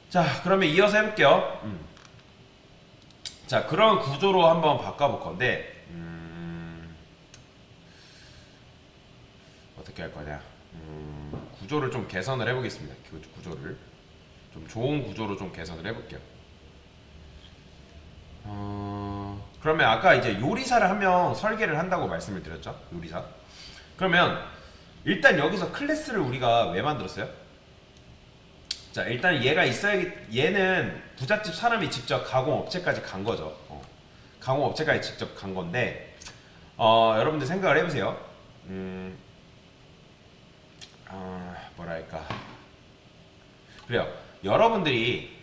자, 그러면 이어서 해볼게요. 자, 그런 구조로 한번 바꿔볼 건데, 어떻게 할 거냐. 구조를 좀 개선을 해보겠습니다. 구조를. 좀 좋은 구조로 좀 개선을 해볼게요. 그러면 아까 이제 요리사를 한 명 설계를 한다고 말씀을 드렸죠? 요리사. 그러면 일단 여기서 클래스를 우리가 왜 만들었어요? 자, 일단 얘가 있어야, 얘는 부잣집 사람이 직접 가공업체까지 간 거죠. 가공업체까지 직접 간 건데, 여러분들 생각을 해보세요. 뭐랄까. 그래요. 여러분들이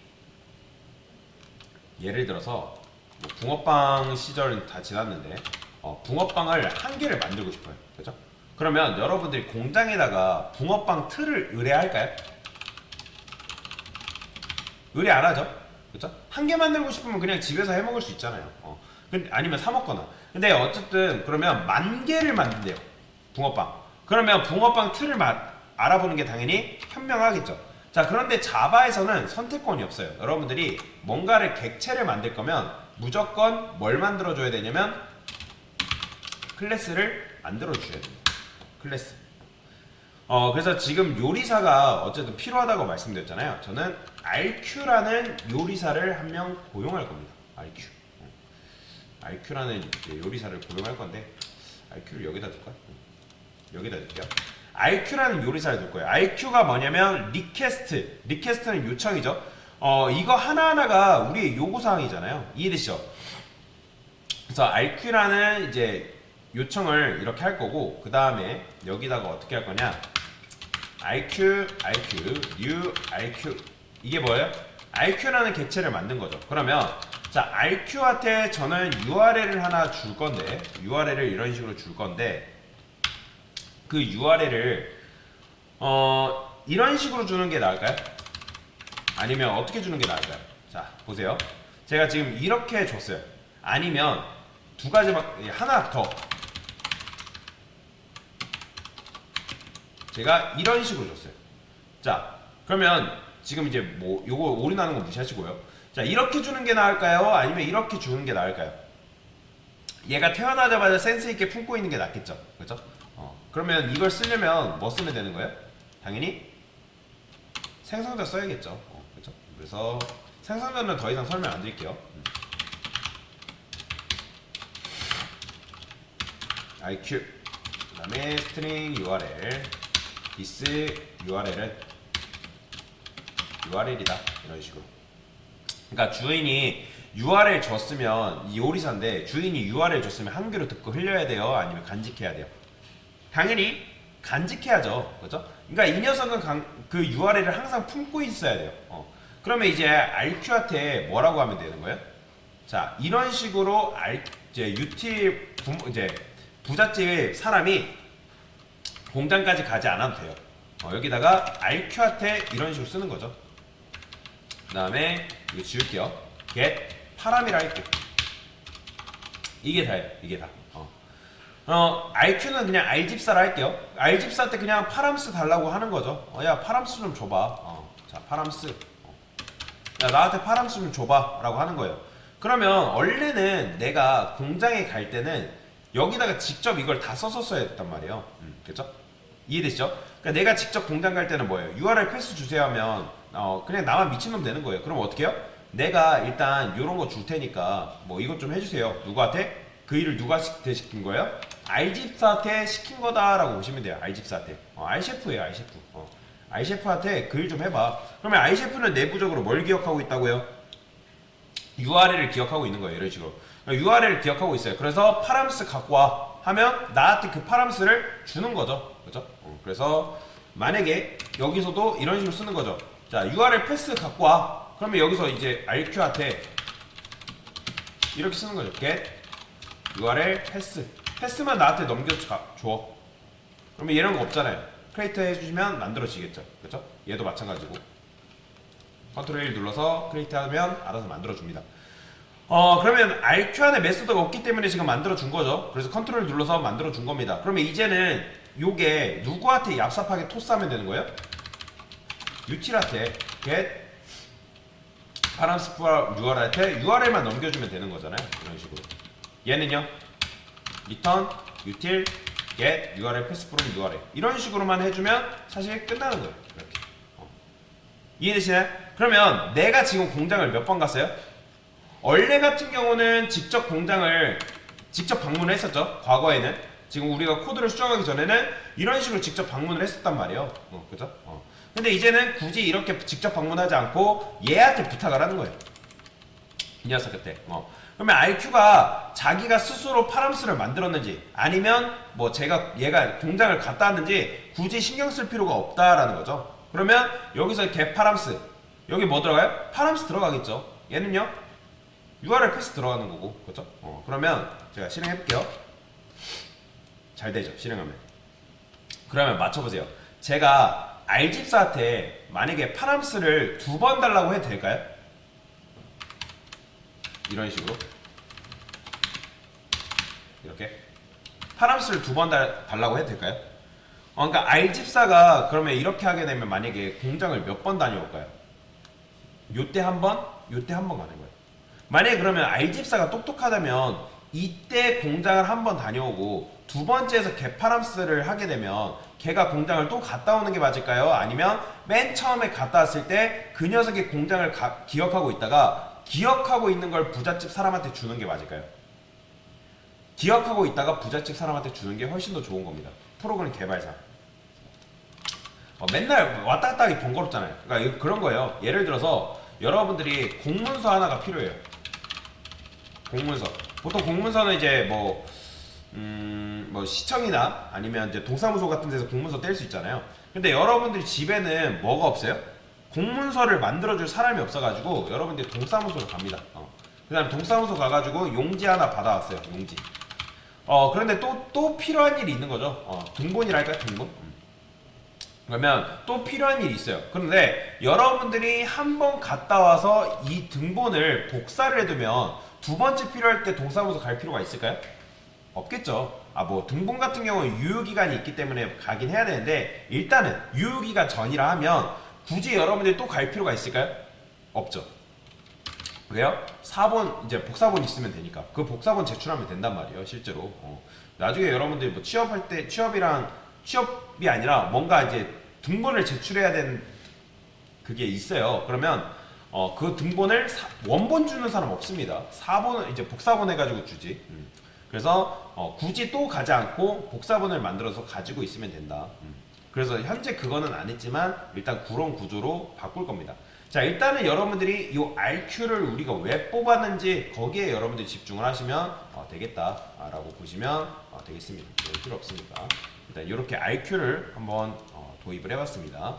예를 들어서 뭐 붕어빵 시절 다 지났는데, 붕어빵을 한 개를 만들고 싶어요. 그죠? 그러면 여러분들이 공장에다가 붕어빵 틀을 의뢰할까요? 의뢰 안 하죠? 그쵸? 한 개 만들고 싶으면 그냥 집에서 해 먹을 수 있잖아요. 아니면 사 먹거나. 근데 어쨌든 그러면 10,000개를 만든대요. 붕어빵. 그러면 붕어빵 틀을 알아보는 게 당연히 현명하겠죠. 자, 그런데 자바에서는 선택권이 없어요. 여러분들이 뭔가를 객체를 만들 거면 무조건 뭘 만들어 줘야 되냐면 클래스를 만들어 주셔야 됩니다. 클래스. 그래서 지금 요리사가 어쨌든 필요하다고 말씀드렸잖아요. 저는 RQ라는 요리사를 한 명 고용할 겁니다. RQ. RQ라는 요리사를 고용할 건데, RQ를 여기다 둘까요? 여기다 둘게요. RQ라는 요리사를 둘 거예요. RQ가 뭐냐면 리퀘스트. 리퀘스트는 요청이죠. 이거 하나하나가 우리의 요구사항이잖아요. 이해되시죠? 그래서 RQ라는 이제 요청을 이렇게 할 거고, 그 다음에 여기다가 어떻게 할 거냐? RQ, new, RQ. 이게 뭐예요? RQ라는 객체를 만든 거죠. 그러면 자, RQ한테 저는 URL을 하나 줄 건데, URL을 이런 식으로 줄 건데, 그 URL을 이런 식으로 주는 게 나을까요? 아니면 어떻게 주는 게 나을까요? 자, 보세요. 제가 지금 이렇게 줬어요. 아니면 두 가지 하나 더. 제가 이런 식으로 줬어요. 자, 그러면 지금 이제 뭐 요거 올인하는 거 무시하시고요. 자, 이렇게 주는 게 나을까요? 아니면 이렇게 주는 게 나을까요? 얘가 태어나자마자 센스 있게 품고 있는 게 낫겠죠. 그렇죠? 그러면 이걸 쓰려면 뭐 쓰면 되는 거예요? 당연히 생성자 써야겠죠. 그렇죠? 그래서 생성자는 더 이상 설명 안 드릴게요. IQ 그다음에 string URL this URL은 URL이다 이런 식으로. 그러니까 주인이 URL 줬으면 이 요리사인데 주인이 URL 줬으면 한 귀로 듣고 흘려야 돼요? 아니면 간직해야 돼요? 당연히 간직해야죠. 그죠? 그러니까 이 녀석은 그 URL을 항상 품고 있어야 돼요. 그러면 이제 RQ한테 뭐라고 하면 되는 거예요? 자, 이런 식으로 이제 이제 부잣집 사람이 공장까지 가지 않아도 돼요. 여기다가 RQ한테 이런 식으로 쓰는 거죠. 그 다음에 이거 지울게요. get 파람이라 할게요. 이게 다예요. 이게 다. RQ는 그냥 R집사라 할게요. R집사한테 그냥 파람스 달라고 하는 거죠. 야, 파람스 좀 줘봐. 자, 파람스. 야, 나한테 파람스 좀 줘봐. 라고 하는 거예요. 그러면 원래는 내가 공장에 갈 때는 여기다가 직접 이걸 다 써서 써야 됐단 말이에요. 그렇죠? 이해되시죠? 그러니까 내가 직접 공장 갈 때는 뭐예요? URL 패스 주세요 하면 그냥 나만 미친놈 되는 거예요. 그럼 어떻게 해요? 내가 일단 이런 거 줄 테니까 뭐 이것 좀 해주세요. 누구한테? 그 일을 누구한테 시킨 거예요? R집사한테 시킨 거다라고 보시면 돼요. R집사한테. R셰프예요. R셰프. R셰프한테 그 일 좀 해봐. 그러면 R셰프는 내부적으로 뭘 기억하고 있다고요? URL을 기억하고 있는 거예요. 이런 식으로. URL을 기억하고 있어요. 그래서 파람스 갖고 와 하면 나한테 그 파람스를 주는 거죠. 그죠? 그래서 만약에 여기서도 이런 식으로 쓰는 거죠. 자, URL 패스 갖고 와. 그러면 여기서 이제 RQ한테 이렇게 쓰는 거죠. get URL 패스. 패스만 나한테 넘겨줘. 그러면 이런 거 없잖아요. 크리에이트 해주시면 만들어지겠죠. 그렇죠? 얘도 마찬가지고. 컨트롤 1 눌러서 크리에이트 하면 알아서 만들어줍니다. 그러면 RQ 안에 메소드가 없기 때문에 지금 만들어준 거죠. 그래서 컨트롤 눌러서 만들어준 겁니다. 그러면 이제는 요게 누구한테 얍삽하게 토스하면 되는 거예요? 유틸한테 get 파람스 URL한테 URL만 넘겨주면 되는 거잖아요. 이런 식으로. 얘는요. return, util, get, URL, pass from URL 이런 식으로만 해주면 사실 끝나는 거예요. 이렇게. 이해되시나요? 그러면 내가 지금 공장을 몇 번 갔어요? 원래 같은 경우는 직접 공장을 직접 방문을 했었죠. 과거에는. 지금 우리가 코드를 수정하기 전에는 이런 식으로 직접 방문을 했었단 말이에요. 그죠? 근데 이제는 굳이 이렇게 직접 방문하지 않고 얘한테 부탁을 하는 거예요. 이 녀석 그때. 그러면 RQ가 자기가 스스로 파람스를 만들었는지 아니면 뭐 얘가 공장을 갔다 왔는지 굳이 신경 쓸 필요가 없다라는 거죠. 그러면 여기서 get 파람스 여기 뭐 들어가요? 파람스 들어가겠죠. 얘는요 URL 패스 들어가는 거고 그렇죠? 그러면 제가 실행해 볼게요. 잘 되죠 실행하면. 그러면 맞춰보세요. 제가 R집사한테 만약에 파람스를 2번 달라고 해도 될까요? 이런 식으로 이렇게 파람스를 2번 달라고 해도 될까요? 그러니까 R집사가 그러면 이렇게 하게 되면 만약에 공장을 몇 번 다녀올까요? 요때 한 번, 요때 한 번 가는 거예요. 만약에 그러면 R집사가 똑똑하다면 이때 공장을 한 번 다녀오고 두 번째에서 개파람스를 하게 되면 걔가 공장을 또 갔다 오는 게 맞을까요? 아니면 맨 처음에 갔다 왔을 때 그 녀석이 공장을 기억하고 있다가 기억하고 있는 걸 부잣집 사람한테 주는 게 맞을까요? 기억하고 있다가 부잣집 사람한테 주는 게 훨씬 더 좋은 겁니다. 프로그램 개발사. 맨날 왔다 갔다 하기 번거롭잖아요. 그러니까 그런 거예요. 예를 들어서 여러분들이 공문서 하나가 필요해요. 공문서. 보통 공문서는 이제 뭐 시청이나 아니면 이제 동사무소 같은 데서 공문서 뗄 수 있잖아요. 근데 여러분들이 집에는 뭐가 없어요? 공문서를 만들어줄 사람이 없어가지고 여러분들이 동사무소로 갑니다. 그 다음에 동사무소 가가지고 용지 하나 받아왔어요. 용지. 그런데 또 필요한 일이 있는 거죠. 등본이랄까요? 등본? 그러면 또 필요한 일이 있어요. 그런데 여러분들이 한 번 갔다 와서 이 등본을 복사를 해두면 두 번째 필요할 때 동사무소 갈 필요가 있을까요? 없겠죠. 뭐 등본 같은 경우는 유효기간이 있기 때문에 가긴 해야 되는데 일단은 유효기간 전이라 하면 굳이 여러분들이 또 갈 필요가 있을까요? 없죠. 왜요? 4번 이제 복사본 있으면 되니까 그 복사본 제출하면 된단 말이에요. 실제로. 나중에 여러분들이 뭐 취업할 때 취업이 아니라 뭔가 이제 등본을 제출해야 되는 그게 있어요. 그러면 그 등본을 원본 주는 사람 없습니다. 4번은 이제 복사본 해가지고 주지. 그래서 굳이 또 가지 않고 복사본을 만들어서 가지고 있으면 된다. 그래서 현재 그거는 안 했지만 일단 그런 구조로 바꿀 겁니다. 자, 일단은 여러분들이 이 RQ를 우리가 왜 뽑았는지 거기에 여러분들이 집중을 하시면 되겠다라고 보시면 되겠습니다. 필요 없으니까 일단 이렇게 RQ를 한번 도입을 해봤습니다.